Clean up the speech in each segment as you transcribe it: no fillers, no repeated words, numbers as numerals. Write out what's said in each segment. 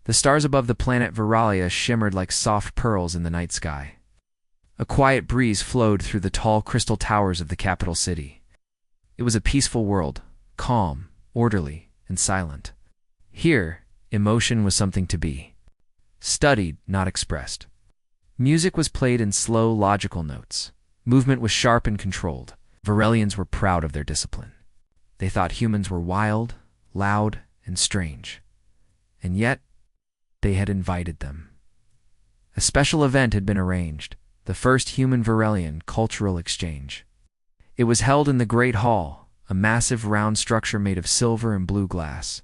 The stars above the planet Veralia shimmered like soft pearls in the night sky. A quiet breeze flowed through the tall crystal towers of the capital city. It was a peaceful world, calm, orderly, and silent. Here, emotion was something to be studied, not expressed. Music was played in slow, logical notes. Movement was sharp and controlled. Varelians were proud of their discipline. They thought humans were wild, loud, and strange. And yet, they had invited them. A special event had been arranged, the first human-Varelian cultural exchange. It was held in the Great Hall, a massive round structure made of silver and blue glass.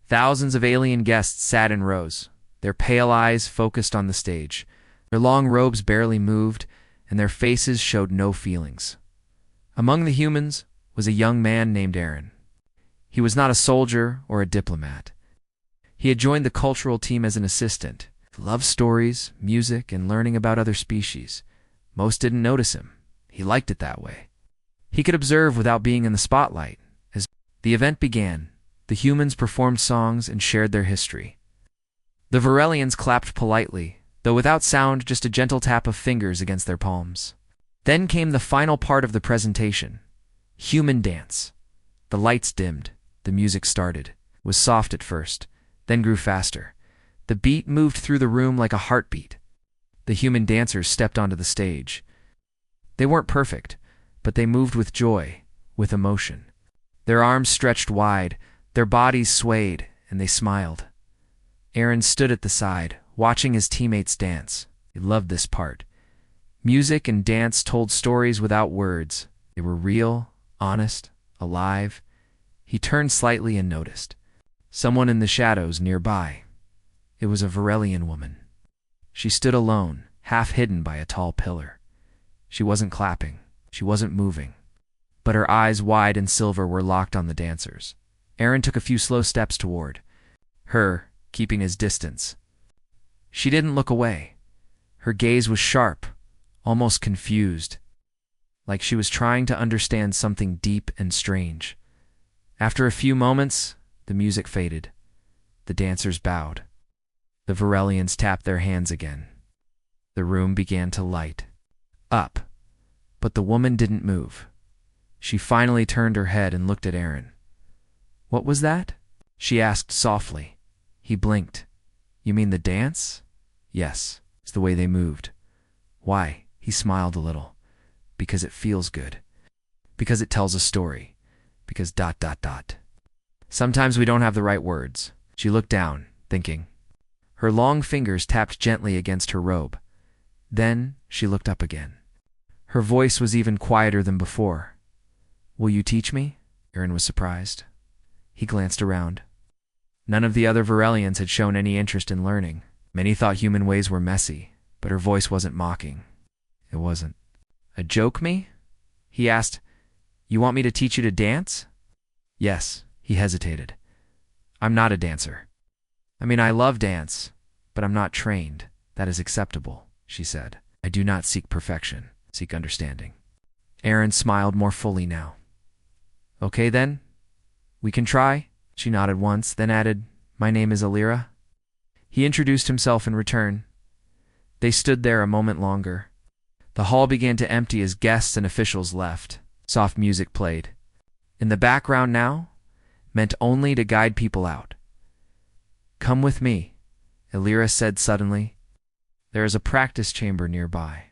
Thousands of alien guests sat in rows, their pale eyes focused on the stage. Their long robes barely moved, and their faces showed no feelings. Among the humans was a young man named Aaron. He was not a soldier or a diplomat. He had joined the cultural team as an assistant. He loved stories, music, and learning about other species. Most didn't notice him. He liked it that way. He could observe without being in the spotlight. As the event began, the humans performed songs and shared their history. The Varelians clapped politely, though without sound, just a gentle tap of fingers against their palms. Then came the final part of the presentation, human dance. The lights dimmed, the music started. It was soft at first, then grew faster. The beat moved through the room like a heartbeat. The human dancers stepped onto the stage. They weren't perfect, but they moved with joy, with emotion. Their arms stretched wide, their bodies swayed, and they smiled. Aaron stood at the side, watching his teammates dance. He loved this part. Music and dance told stories without words. They were real, honest, alive. He turned slightly and noticed someone in the shadows nearby. It was a Varelian woman. She stood alone, half hidden by a tall pillar. She wasn't clapping. She wasn't moving. But her eyes, wide and silver, were locked on the dancers. Aaron took a few slow steps toward her, keeping his distance. She didn't look away. Her gaze was sharp, almost confused, like she was trying to understand something deep and strange. After a few moments, the music faded. The dancers bowed. The Varelians tapped their hands again. The room began to light up, but the woman didn't move. She finally turned her head and looked at Aaron. "What was that?" she asked softly. He blinked. "You mean the dance?" "Yes, it's the way they moved." "Why?" He smiled a little. "Because it feels good. Because it tells a story. Because ... Sometimes we don't have the right words." She looked down, thinking. Her long fingers tapped gently against her robe. Then she looked up again. Her voice was even quieter than before. "Will you teach me?" Aaron was surprised. He glanced around. None of the other Varelians had shown any interest in learning. Many thought human ways were messy, but her voice wasn't mocking. It wasn't. "A joke, me?" he asked. "You want me to teach you to dance?" "Yes," he hesitated. "I'm not a dancer. I mean, I love dance, but I'm not trained. That is acceptable," she said. "I do not seek perfection, seek understanding." Aaron smiled more fully now. "Okay then, we can try." She nodded once, then added, "My name is Alira." He introduced himself in return. They stood there a moment longer. The hall began to empty as guests and officials left. Soft music played. In the background now, meant only to guide people out. "Come with me," Alira said suddenly. "There is a practice chamber nearby."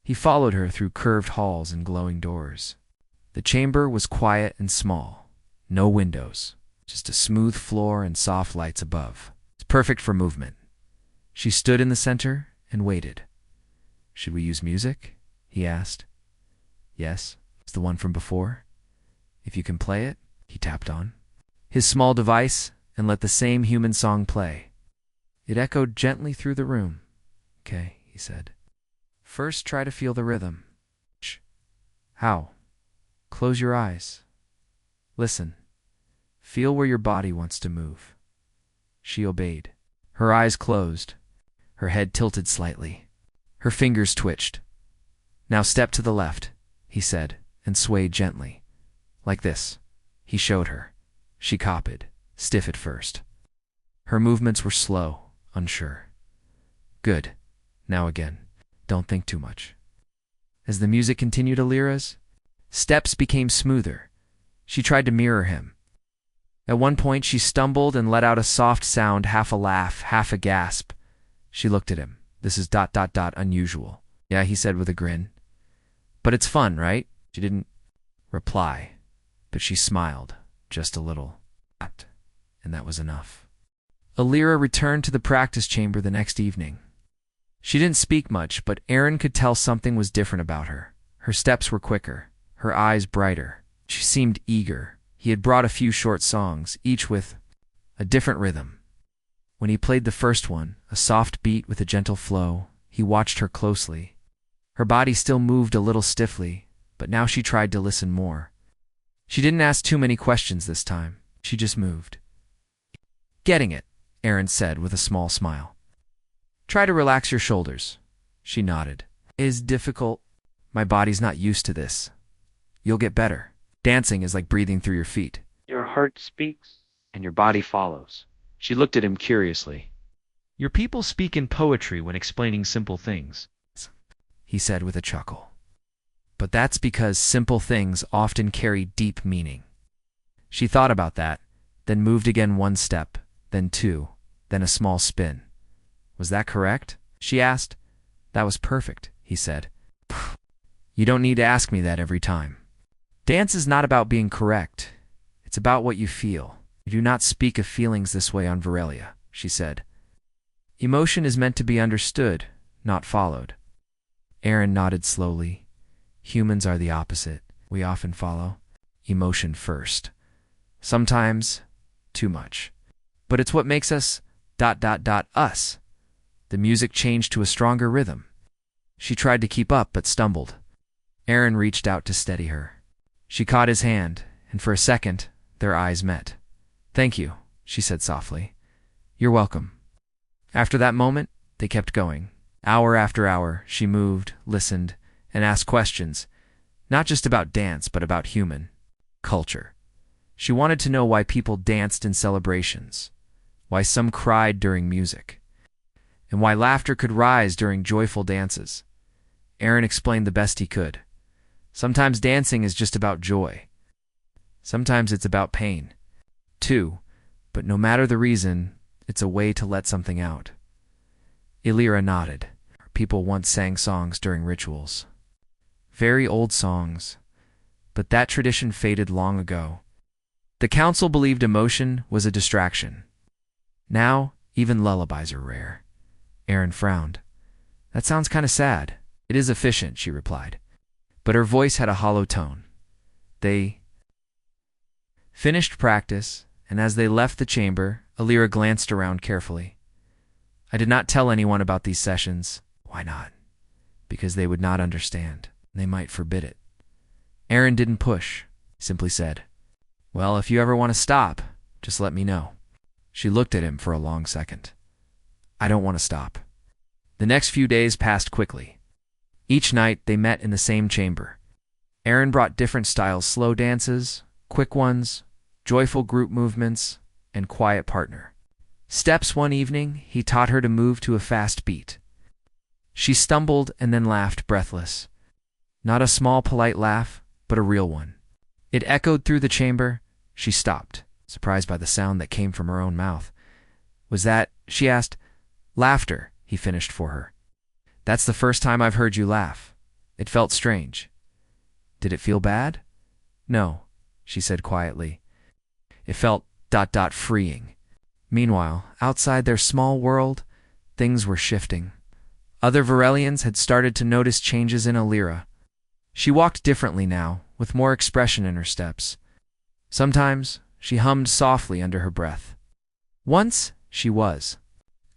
He followed her through curved halls and glowing doors. The chamber was quiet and small. No windows, just a smooth floor and soft lights above. It's perfect for movement. She stood in the center and waited. "Should we use music?" he asked. "Yes, it's the one from before. If you can play it," he tapped on his small device and let the same human song play. It echoed gently through the room. "Okay," he said. "First try to feel the rhythm." "How?" "Close your eyes. Listen. Feel where your body wants to move." She obeyed. Her eyes closed. Her head tilted slightly. Her fingers twitched. "Now step to the left," he said, and swayed gently. "Like this." He showed her. She copied, stiff at first. Her movements were slow, unsure. Good. Now again. Don't think too much. As the music continued, Alira's steps became smoother. She tried to mirror him. At one point, she stumbled and let out a soft sound, half a laugh, half a gasp. She looked at him. This is ... unusual. Yeah, he said with a grin. But it's fun, right? She didn't reply, but she smiled, just a little. And that was enough. Alira returned to the practice chamber the next evening. She didn't speak much, but Aaron could tell something was different about her. Her steps were quicker, her eyes brighter. She seemed eager. He had brought a few short songs, each with a different rhythm. When he played the first one, a soft beat with a gentle flow, he watched her closely. Her body still moved a little stiffly, but now she tried to listen more. She didn't ask too many questions this time. She just moved. Getting it, Aaron said with a small smile. Try to relax your shoulders. She nodded. It is difficult. My body's not used to this. You'll get better. Dancing is like breathing through your feet. Your heart speaks, and your body follows. She looked at him curiously. Your people speak in poetry when explaining simple things, he said with a chuckle. But that's because simple things often carry deep meaning. She thought about that, then moved again one step, then two, then a small spin. Was that correct? She asked. That was perfect, he said. You don't need to ask me that every time. Dance is not about being correct. It's about what you feel. You do not speak of feelings this way on Varelia, she said. Emotion is meant to be understood, not followed. Aaron nodded slowly. Humans are the opposite. We often follow emotion first. Sometimes too much. But it's what makes us ... us. The music changed to a stronger rhythm. She tried to keep up but stumbled. Aaron reached out to steady her. She caught his hand, and for a second, their eyes met. Thank you, she said softly. You're welcome. After that moment, they kept going. Hour after hour, she moved, listened, and asked questions, not just about dance, but about human culture. She wanted to know why people danced in celebrations, why some cried during music, and why laughter could rise during joyful dances. Aaron explained the best he could. Sometimes dancing is just about joy. Sometimes it's about pain, too, but no matter the reason, it's a way to let something out. Alira nodded. People once sang songs during rituals. Very old songs, but that tradition faded long ago. The council believed emotion was a distraction. Now, even lullabies are rare. Aaron frowned. That sounds kind of sad. It is efficient, she replied. But her voice had a hollow tone. They finished practice, and as they left the chamber, Alira glanced around carefully. I did not tell anyone about these sessions. Why not? Because they would not understand. They might forbid it. Aaron didn't push, simply said, Well, if you ever want to stop, just let me know. She looked at him for a long second. I don't want to stop. The next few days passed quickly. Each night they met in the same chamber. Aaron brought different styles, slow dances, quick ones, joyful group movements, and quiet partner steps. One evening, he taught her to move to a fast beat. She stumbled and then laughed, breathless. Not a small, polite laugh, but a real one. It echoed through the chamber. She stopped, surprised by the sound that came from her own mouth. Was that, she asked, laughter, he finished for her. That's the first time I've heard you laugh. It felt strange. Did it feel bad? No, she said quietly. It felt ... freeing. Meanwhile, outside their small world, things were shifting. Other Varelians had started to notice changes in Alira. She walked differently now, with more expression in her steps. Sometimes, she hummed softly under her breath. Once, she was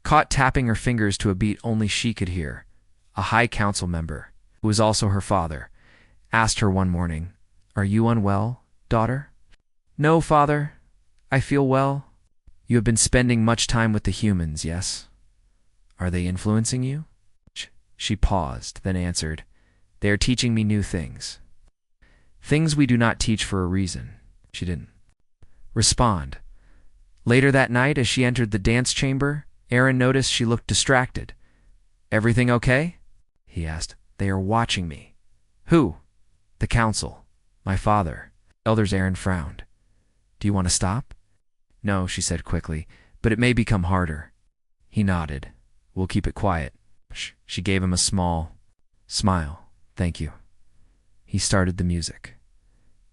caught tapping her fingers to a beat only she could hear. A high council member, who was also her father, asked her one morning, Are you unwell, daughter? No, father. I feel well. You have been spending much time with the humans, yes? Are they influencing you? She paused, then answered, They are teaching me new things. Things we do not teach for a reason. She didn't respond. Later that night, as she entered the dance chamber, Aaron noticed she looked distracted. "Everything okay?" he asked. "They are watching me." "Who?" "The council. My father." Elders. Aaron frowned. "Do you want to stop?" "No," she said quickly, "but it may become harder." He nodded. "We'll keep it quiet." She gave him a small smile. "Thank you." He started the music.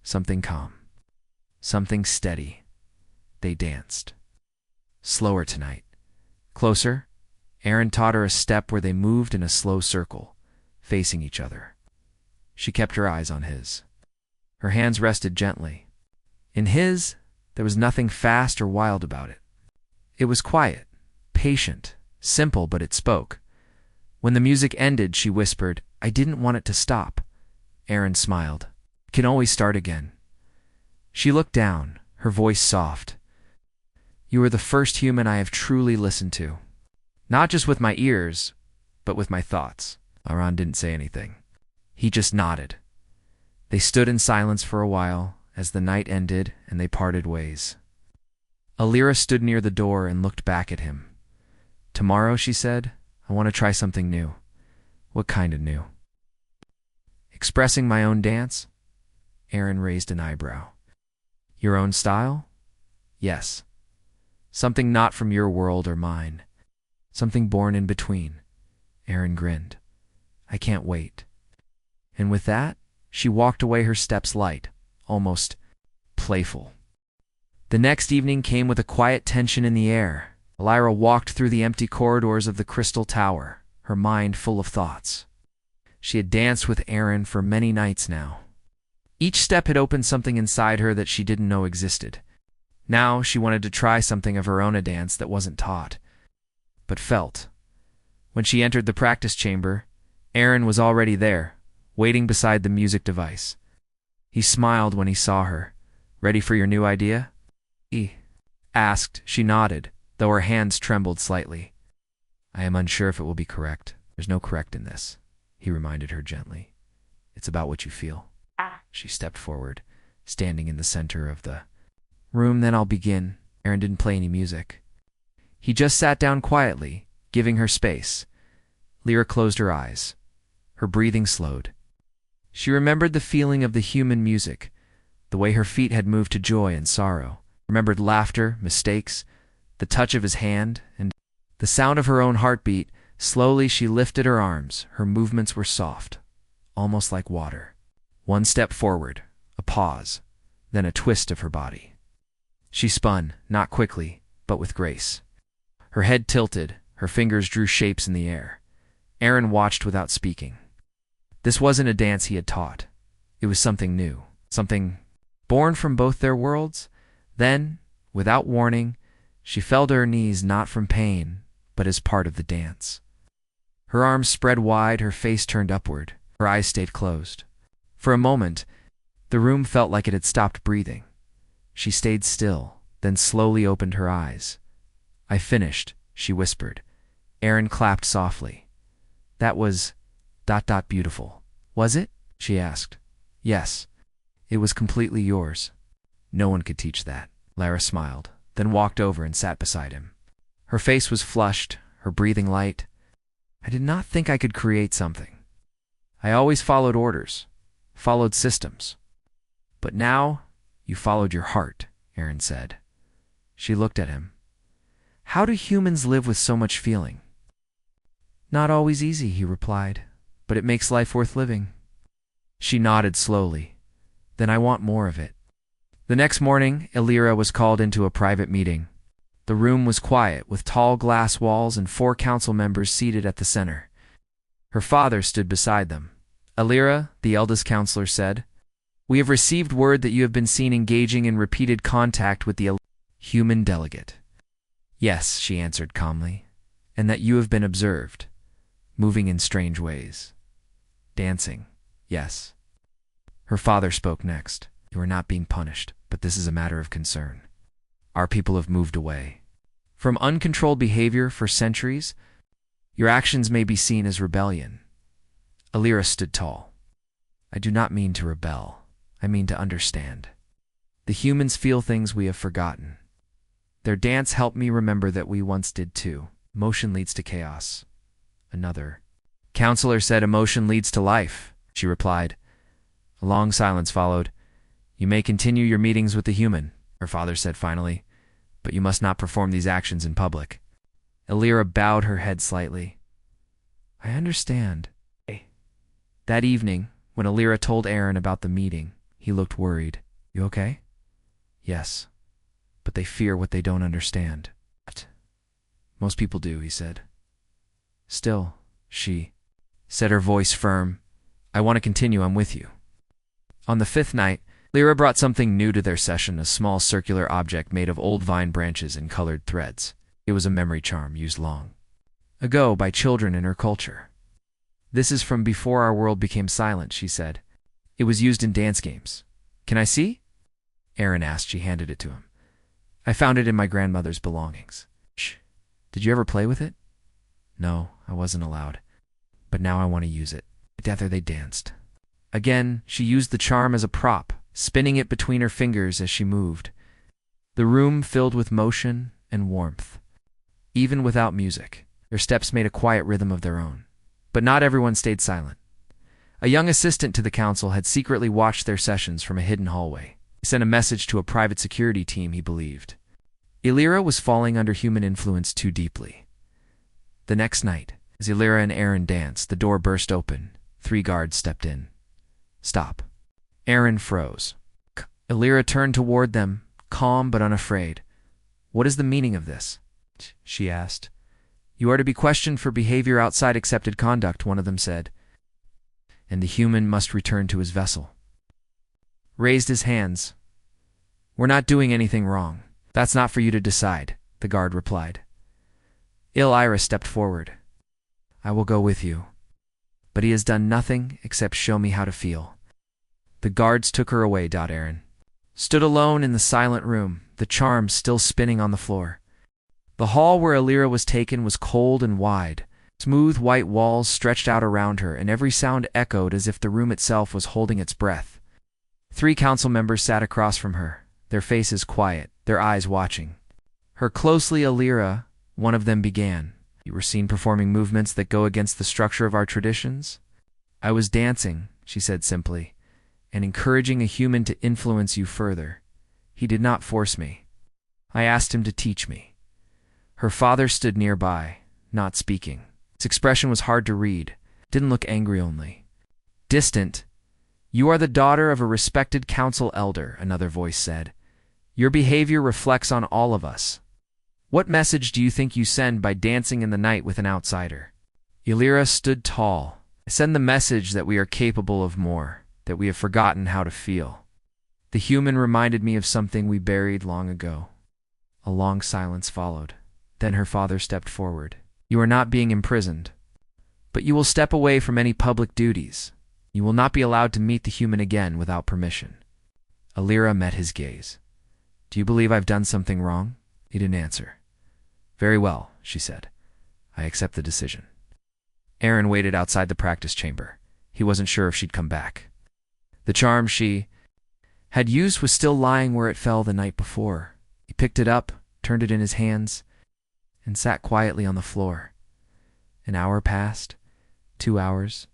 Something calm. Something steady. They danced. Slower tonight. Closer. Aaron taught her a step where they moved in a slow circle, facing each other. She kept her eyes on his. Her hands rested gently. In his, there was nothing fast or wild about it. It was quiet, patient, simple, but it spoke. When the music ended, she whispered, "I didn't want it to stop." Aaron smiled. "It can always start again." She looked down, her voice soft. "You are the first human I have truly listened to. Not just with my ears, but with my thoughts." Aaron didn't say anything. He just nodded. They stood in silence for a while as the night ended and they parted ways. Alira stood near the door and looked back at him. "Tomorrow," she said, "I want to try something new." "What kind of new?" "Expressing my own dance." Aaron raised an eyebrow. "Your own style?" "Yes. Something not from your world or mine. Something born in between." Aaron grinned. "I can't wait." And with that, she walked away, her steps light, almost playful. The next evening came with a quiet tension in the air. Alira walked through the empty corridors of the Crystal Tower, her mind full of thoughts. She had danced with Aaron for many nights now. Each step had opened something inside her that she didn't know existed. Now she wanted to try something of her own, a dance that wasn't taught, but felt. When she entered the practice chamber, Aaron was already there, waiting beside the music device. He smiled when he saw her. "Ready for your new idea?" he asked. She nodded, though her hands trembled slightly. "I am unsure if it will be correct." "There's no correct in this," he reminded her gently. "It's about what you feel." She stepped forward, standing in the center of the room. "Then I'll begin." Aaron didn't play any music. He just sat down quietly, giving her space. Lyra closed her eyes. Her breathing slowed. She remembered the feeling of the human music, the way her feet had moved to joy and sorrow, remembered laughter, mistakes, the touch of his hand, and the sound of her own heartbeat. Slowly she lifted her arms. Her movements were soft, almost like water. One step forward, a pause, then a twist of her body. She spun, not quickly, but with grace. Her head tilted, her fingers drew shapes in the air. Aaron watched without speaking. This wasn't a dance he had taught. It was something new, something born from both their worlds. Then, without warning, she fell to her knees, not from pain, but as part of the dance. Her arms spread wide, her face turned upward, her eyes stayed closed. For a moment, the room felt like it had stopped breathing. She stayed still, then slowly opened her eyes. "I finished," she whispered. Aaron clapped softly. "That was ... beautiful. Was it?" she asked. "Yes. It was completely yours. No one could teach that." Lara smiled, then walked over and sat beside him. Her face was flushed, her breathing light. "I did not think I could create something. I always followed orders, followed systems. But now, you followed your heart," Aaron said. She looked at him. "How do humans live with so much feeling?" "Not always easy," he replied, "but it makes life worth living." She nodded slowly. "Then I want more of it." The next morning, Alira was called into a private meeting. The room was quiet, with tall glass walls and 4 council members seated at the center. Her father stood beside them. "Alira," the eldest counselor said, "we have received word that you have been seen engaging in repeated contact with the human delegate." "Yes," she answered calmly, "and that you have been observed, moving in strange ways. Dancing, yes." Her father spoke next. "You are not being punished, but this is a matter of concern. Our people have moved away from uncontrolled behavior for centuries. Your actions may be seen as rebellion." Alira stood tall. "I do not mean to rebel. I mean to understand. The humans feel things we have forgotten. Their dance helped me remember that we once did too. Motion leads to chaos. Another counselor said emotion leads to life, she replied. A long silence followed. You may continue your meetings with the human, her father said finally, but you must not perform these actions in public. Elira bowed her head slightly. I understand. That evening, when Elira told Aaron about the meeting, he looked worried. You okay? Yes, but they fear what they don't understand. Most people do, he said. Still, she said, her voice firm. I want to continue, I'm with you. On the fifth night, Lyra brought something new to their session, a small circular object made of old vine branches and colored threads. It was a memory charm used long ago by children in her culture. This is from before our world became silent, she said. It was used in dance games. Can I see? Aaron asked. She handed it to him. I found it in my grandmother's belongings. Shh. Did you ever play with it? No, I wasn't allowed. But now I want to use it. Together they danced. Again, she used the charm as a prop, spinning it between her fingers as she moved. The room filled with motion and warmth. Even without music, their steps made a quiet rhythm of their own. But not everyone stayed silent. A young assistant to the council had secretly watched their sessions from a hidden hallway. He sent a message to a private security team, he believed. Elira was falling under human influence too deeply. The next night, as Elira and Aaron danced, the door burst open. 3 guards stepped in. Stop. Aaron froze. Elira turned toward them, calm but unafraid. What is the meaning of this? She asked. You are to be questioned for behavior outside accepted conduct, one of them said. And the human must return to his vessel. Raised his hands. We're not doing anything wrong. That's not for you to decide, the guard replied. Elira stepped forward. I will go with you. But he has done nothing except show me how to feel. The guards took her away. Aaron stood alone in the silent room, the charm still spinning on the floor. The hall where Elira was taken was cold and wide. Smooth white walls stretched out around her, and every sound echoed as if the room itself was holding its breath. 3 council members sat across from her, their faces quiet, their eyes watching. Her closely, Elira, one of them began. You were seen performing movements that go against the structure of our traditions? I was dancing, she said simply, and encouraging a human to influence you further. He did not force me. I asked him to teach me. Her father stood nearby, not speaking. His expression was hard to read. Didn't look angry only. Distant. You are the daughter of a respected council elder, another voice said. Your behavior reflects on all of us. What message do you think you send by dancing in the night with an outsider? Elira stood tall. I send the message that we are capable of more, that we have forgotten how to feel. The human reminded me of something we buried long ago. A long silence followed. Then her father stepped forward. You are not being imprisoned, but you will step away from any public duties. You will not be allowed to meet the human again without permission. Elira met his gaze. Do you believe I've done something wrong? He didn't answer. Very well, she said. I accept the decision. Aaron waited outside the practice chamber. He wasn't sure if she'd come back. The charm she had used was still lying where it fell the night before. He picked it up, turned it in his hands, and sat quietly on the floor. An hour passed, 2 hours.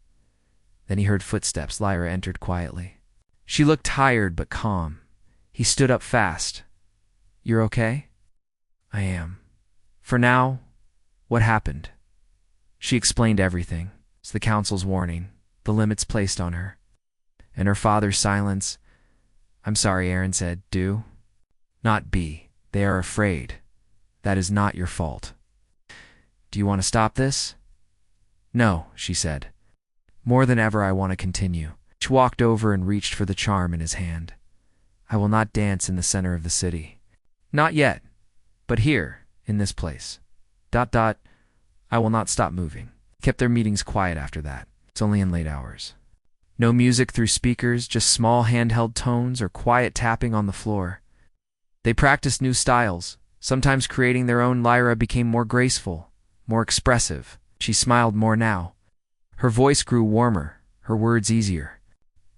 Then he heard footsteps. Lyra entered quietly. She looked tired but calm. He stood up fast. You're okay? I am. For now, what happened? She explained everything. It's the council's warning, the limits placed on her, and her father's silence. I'm sorry, Aaron said. Do not be. They are afraid. That is not your fault. Do you want to stop this? No, she said. More than ever, I want to continue. She walked over and reached for the charm in his hand. I will not dance in the center of the city. Not yet, but here, in this place. I will not stop moving. Kept their meetings quiet after that. It's only in late hours. No music through speakers, just small handheld tones or quiet tapping on the floor. They practiced new styles, sometimes creating their own. Lyra became more graceful, more expressive. She smiled more now. Her voice grew warmer, her words easier.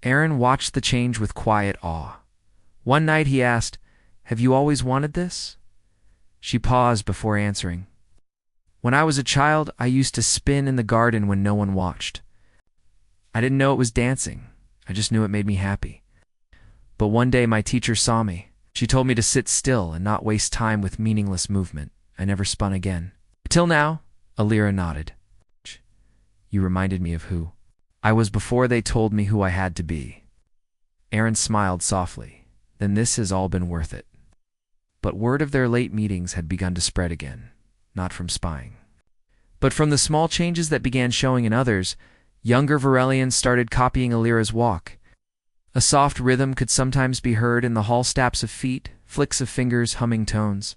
Aaron watched the change with quiet awe. One night he asked, Have you always wanted this? She paused before answering. When I was a child, I used to spin in the garden when no one watched. I didn't know it was dancing. I just knew it made me happy. But one day my teacher saw me. She told me to sit still and not waste time with meaningless movement. I never spun again. Till now, Alira nodded. You reminded me of who I was before they told me who I had to be. Aaron smiled softly. Then this has all been worth it. But word of their late meetings had begun to spread again, not from spying, but from the small changes that began showing in others. Younger Varelians started copying Alira's walk. A soft rhythm could sometimes be heard in the hall steps of feet, flicks of fingers, humming tones.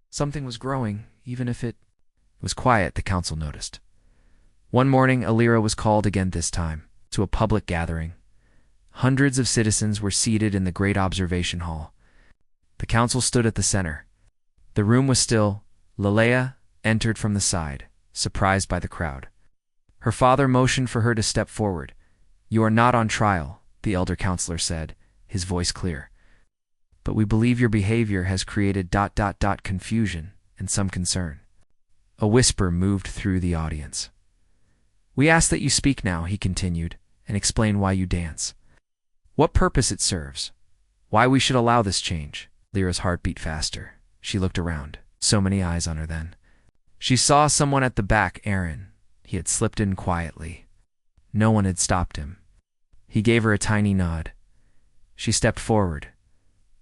Something was growing, even if it was quiet, the council noticed. One morning, Alira was called again, this time to a public gathering. Hundreds of citizens were seated in the great observation hall. The council stood at the center. The room was still. Lalea entered from the side, surprised by the crowd. Her father motioned for her to step forward. You are not on trial, the elder counselor said, his voice clear. But we believe your behavior has created ... confusion and some concern. A whisper moved through the audience. We ask that you speak now, he continued, and explain why you dance. What purpose it serves. Why we should allow this change. Lyra's heart beat faster. She looked around. So many eyes on her then. She saw someone at the back, Aaron. He had slipped in quietly. No one had stopped him. He gave her a tiny nod. She stepped forward.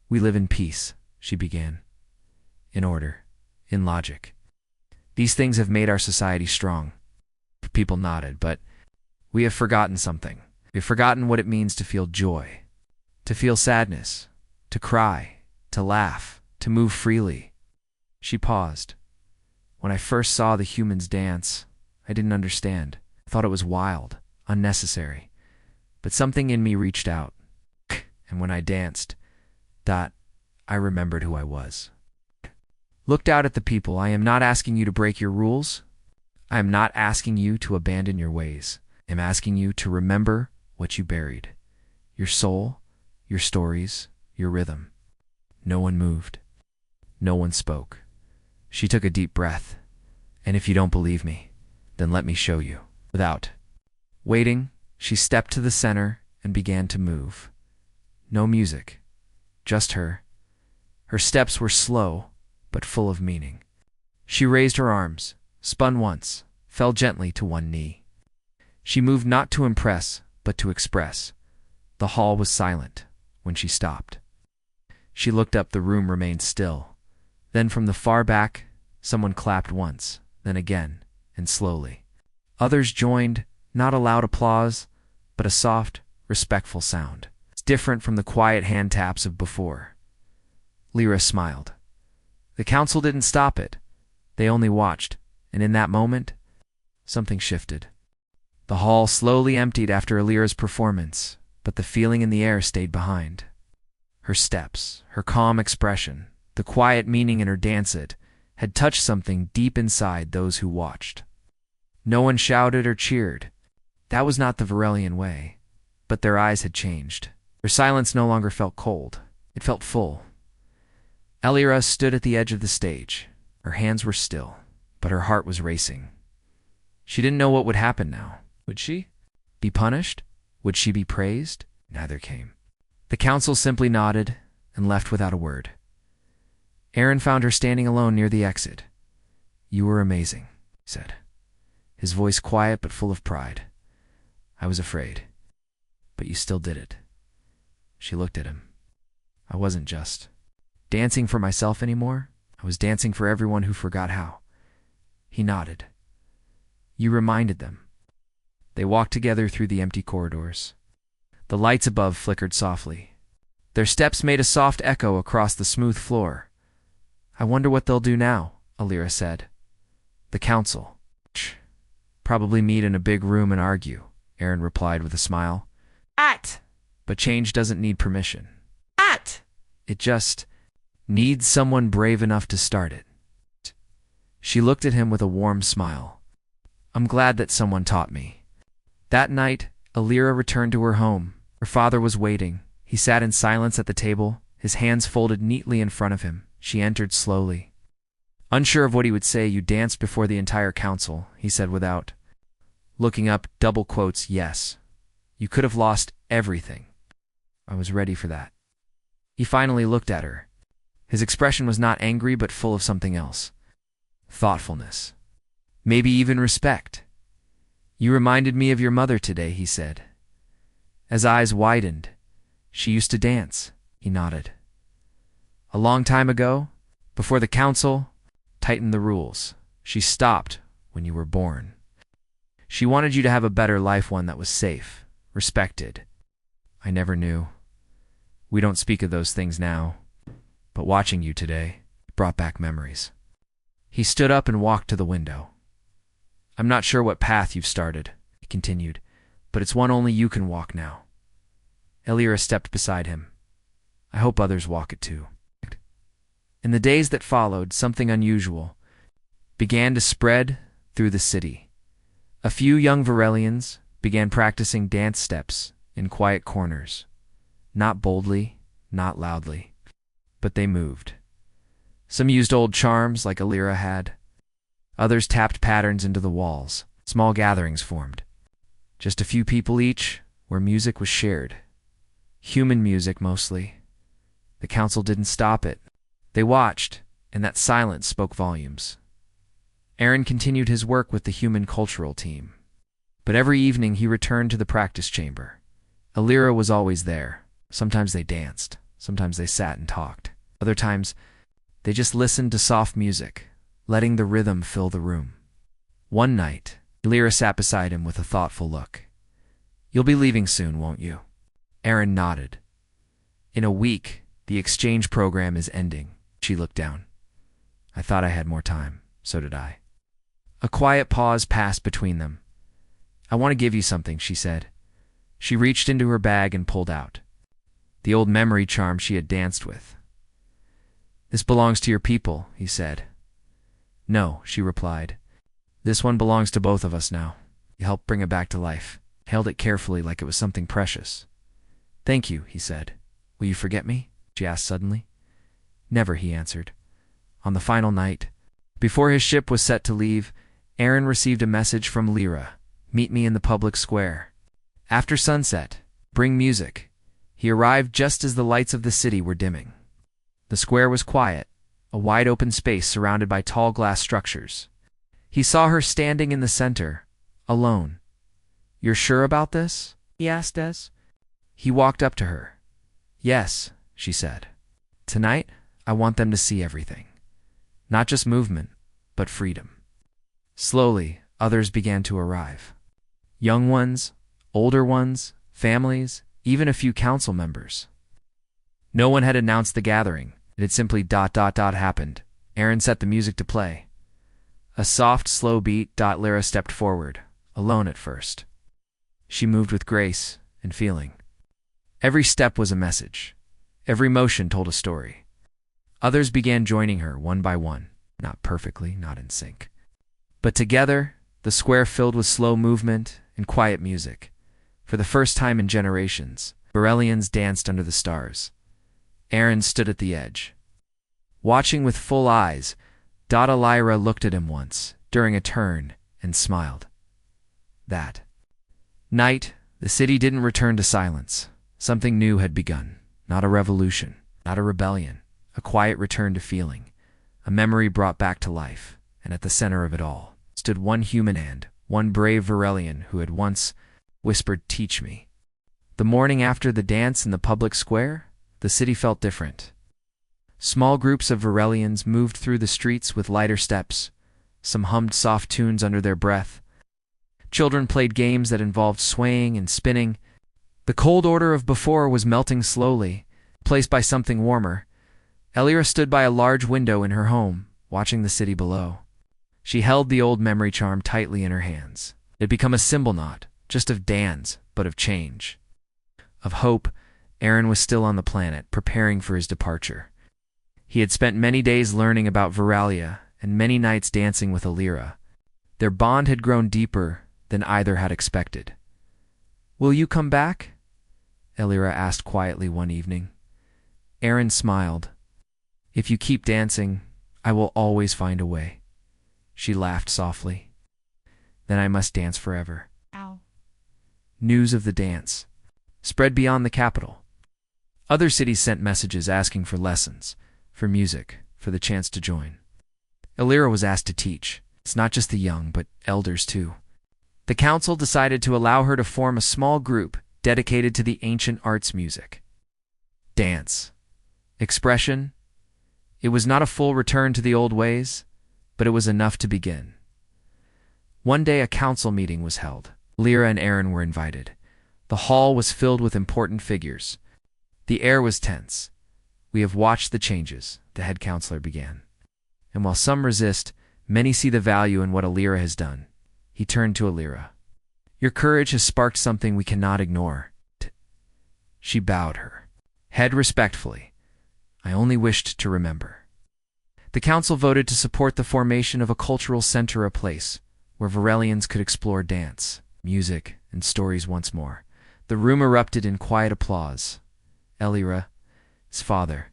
We live in peace, she began. In order. In logic. These things have made our society strong. People nodded, but we have forgotten something. We have forgotten what it means to feel joy, to feel sadness, to cry, to laugh, to move freely. She paused. When I first saw the humans dance, I didn't understand. I thought it was wild, unnecessary. But something in me reached out. And when I danced, I remembered who I was. Looked out at the people. I am not asking you to break your rules. I am not asking you to abandon your ways. I am asking you to remember what you buried. Your soul, your stories, your rhythm. No one moved. No one spoke. She took a deep breath. And if you don't believe me, then let me show you. Without waiting, she stepped to the center and began to move. No music, just her. Her steps were slow, but full of meaning. She raised her arms, spun once, fell gently to one knee. She moved not to impress, but to express. The hall was silent when she stopped. She looked up. The room remained still. Then from the far back, someone clapped once, then again, and slowly. Others joined, not a loud applause, but a soft, respectful sound. It's different from the quiet hand taps of before. Lyra smiled. The council didn't stop it. They only watched, and in that moment, something shifted. The hall slowly emptied after Alira's performance, but the feeling in the air stayed behind. Her steps, her calm expression, the quiet meaning in her dance had touched something deep inside those who watched. No one shouted or cheered. That was not the Varelian way. But their eyes had changed. Their silence no longer felt cold. It felt full. Alira stood at the edge of the stage. Her hands were still, but her heart was racing. She didn't know what would happen now. Would she be punished? Would she be praised? Neither came. The council simply nodded and left without a word. Aaron found her standing alone near the exit. You were amazing, he said, his voice quiet but full of pride. I was afraid, but you still did it. She looked at him. I wasn't just dancing for myself anymore. I was dancing for everyone who forgot how. He nodded. You reminded them. They walked together through the empty corridors. The lights above flickered softly. Their steps made a soft echo across the smooth floor. I wonder what they'll do now, Alira said. The council. Probably meet in a big room and argue, Aaron replied with a smile. But change doesn't need permission. It just needs someone brave enough to start it. She looked at him with a warm smile. I'm glad that someone taught me. That night, Alira returned to her home. Her father was waiting. He sat in silence at the table, his hands folded neatly in front of him. She entered slowly. Unsure of what he would say, "You danced before the entire council," he said without looking up, double quotes, "Yes. You could have lost everything. I was ready for that." He finally looked at her. His expression was not angry, but full of something else. Thoughtfulness. Maybe even respect. "You reminded me of your mother today," he said. His eyes widened. "She used to dance," he nodded. "A long time ago, before the council tightened the rules. She stopped when you were born. She wanted you to have a better life, one that was safe, respected. I never knew. We don't speak of those things now, but watching you today brought back memories." He stood up and walked to the window. "I'm not sure what path you've started," he continued, "but it's one only you can walk now." Elira stepped beside him. "I hope others walk it too." In the days that followed, something unusual began to spread through the city. A few young Varelians began practicing dance steps in quiet corners. Not boldly, not loudly, but they moved. Some used old charms like Elira had. Others tapped patterns into the walls. Small gatherings formed. Just a few people each, where music was shared. Human music, mostly. The council didn't stop it. They watched, and that silence spoke volumes. Aaron continued his work with the human cultural team. But every evening he returned to the practice chamber. Elira was always there. Sometimes they danced. Sometimes they sat and talked. Other times, they just listened to soft music, letting the rhythm fill the room. One night, Elira sat beside him with a thoughtful look. "You'll be leaving soon, won't you?" Aaron nodded. "In a week, the exchange program is ending." She looked down. "I thought I had more time. So did I." A quiet pause passed between them. "I want to give you something," she said. She reached into her bag and pulled out the old memory charm she had danced with. "This belongs to your people," he said. "No," she replied. "This one belongs to both of us now." He helped bring it back to life, held it carefully like it was something precious. "Thank you," he said. "Will you forget me?" she asked suddenly. "Never," he answered. On the final night, before his ship was set to leave, Aaron received a message from Lyra. "Meet me in the public square. After sunset, bring music." He arrived just as the lights of the city were dimming. The square was quiet, a wide open space surrounded by tall glass structures. He saw her standing in the center, alone. "You're sure about this?" he asked as he walked up to her. "Yes," she said. "Tonight, I want them to see everything. Not just movement, but freedom." Slowly, others began to arrive. Young ones, older ones, families, even a few council members. No one had announced the gathering. It had simply happened. Aaron set the music to play. A soft, slow beat. Lyra stepped forward, alone at first. She moved with grace and feeling. Every step was a message. Every motion told a story. Others began joining her one by one, not perfectly, not in sync. But together, the square filled with slow movement and quiet music. For the first time in generations, Varelians danced under the stars. Aaron stood at the edge. Watching with full eyes, Lyra looked at him once, during a turn, and smiled. That night, the city didn't return to silence. Something new had begun. Not a revolution, not a rebellion, a quiet return to feeling, a memory brought back to life, and at the center of it all stood one human hand, one brave Varelian who had once whispered, "Teach me." The morning after the dance in the public square, the city felt different. Small groups of Varelians moved through the streets with lighter steps. Some hummed soft tunes under their breath. Children played games that involved swaying and spinning. The cold order of before was melting slowly, placed by something warmer. Elira stood by a large window in her home, watching the city below. She held the old memory charm tightly in her hands. It had become a symbol not just of dance, but of change. Of hope. Aaron was still on the planet, preparing for his departure. He had spent many days learning about Veralia and many nights dancing with Elira. Their bond had grown deeper than either had expected. "Will you come back?" Elira asked quietly one evening. Aaron smiled. "If you keep dancing, I will always find a way. She laughed softly. Then I must dance forever. Ow. News of the dance spread beyond the capital. Other cities sent messages asking for lessons, for music, for the chance to join. Illyra was asked to teach. It's not just the young, but elders too. The council decided to allow her to form a small group dedicated to the ancient arts music. Dance. Expression. It was not a full return to the old ways, but it was enough to begin. One day a council meeting was held. Lyra and Aaron were invited. The hall was filled with important figures. The air was tense. We have watched the changes, the head counselor began. And while some resist, many see the value in what Illyra has done. He turned to Illyra. Your courage has sparked something we cannot ignore. She bowed her head respectfully. I only wished to remember. The council voted to support the formation of a cultural center, a place where Varelians could explore dance, music, and stories once more. The room erupted in quiet applause. Illyra, his father,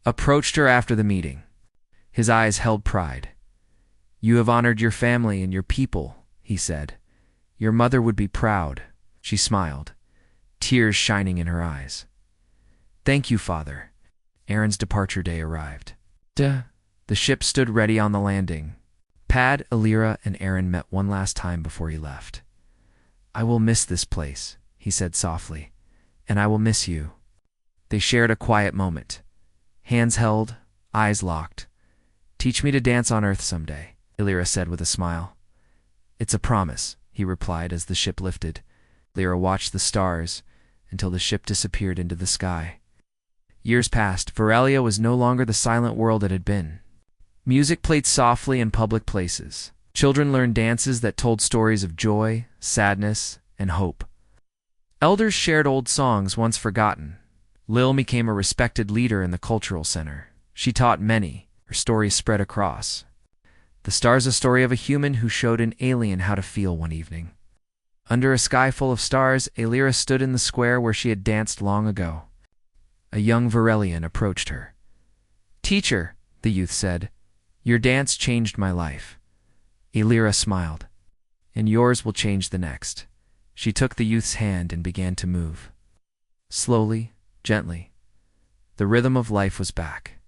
approached her after the meeting. His eyes held pride. You have honored your family and your people, he said. Your mother would be proud. She smiled, tears shining in her eyes. Thank you, father. Aaron's departure day arrived. The ship stood ready on the landing. Pad, Illyra, and Aaron met one last time before he left. I will miss this place, he said softly, and I will miss you. They shared a quiet moment. Hands held, eyes locked. Teach me to dance on Earth someday, Illyra said with a smile. It's a promise, he replied as the ship lifted. Illyra watched the stars until the ship disappeared into the sky. Years passed. Varelia was no longer the silent world it had been. Music played softly in public places. Children learned dances that told stories of joy, sadness, and hope. Elders shared old songs once forgotten. Lil became a respected leader in the cultural center. She taught many. Her stories spread across. The star's a story of a human who showed an alien how to feel one evening. Under a sky full of stars, Illyra stood in the square where she had danced long ago. A young Varelian approached her. Teacher, the youth said, your dance changed my life. Illyra smiled. And yours will change the next. She took the youth's hand and began to move. Slowly, gently. The rhythm of life was back.